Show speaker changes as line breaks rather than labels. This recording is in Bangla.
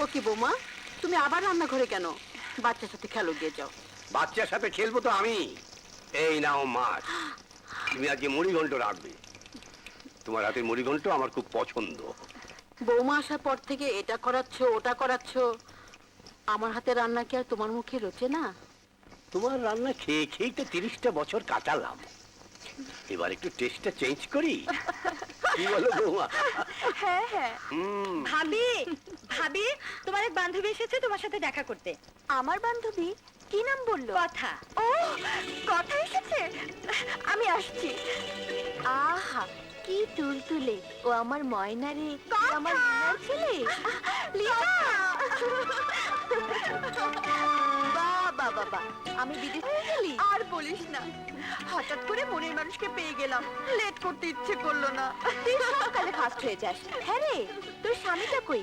ও কি বৌমা, তুমি আবার রান্নাঘরে কেন? বাচ্চার সাথে খেলো, গিয়ে যাও।
বাচ্চার সাথে খেলবো তো আমি। এই নাও মাছ, তুমি আজকে মুড়িঘণ্ট রাখবে। তোমার হাতের মুড়িঘণ্ট আমার খুব পছন্দ।
বৌমা আসার পর থেকে এটা করাচ্ছ ওটা করাচ্ছ, আমার হাতে রান্না কি আর তোমার মুখে রোচে না?
তোমার রান্না খেয়ে খেয়েই তো 30টা বছর কাটালাম, এবার একটু টেস্টটা চেঞ্জ করি। কি বলো বৌমা?
হ্যাঁ হ্যাঁ। ভাবি, ভাবি, তোমার এক বান্ধবী এসেছে তোমার সাথে দেখা করতে।
আমার বান্ধবী? কি নাম বললো?
কথা।
ও, কথা এসেছে, আমি আসছি। আহা, কি তুলতুলে, ও আমার ময়না রে, আমার ময়নার ছেলে। বাবা বাবা, আমি বিদেশ হয়ে গেলি?
আর বলিস না, হঠাৎ করে মনের মানুষকে পেয়ে গেলাম, লেট করতে ইচ্ছে করলো না।
তুই সকালে ফার্স্ট হয়ে যাস। হ্যাঁ রে, তোর স্বামীটা কই?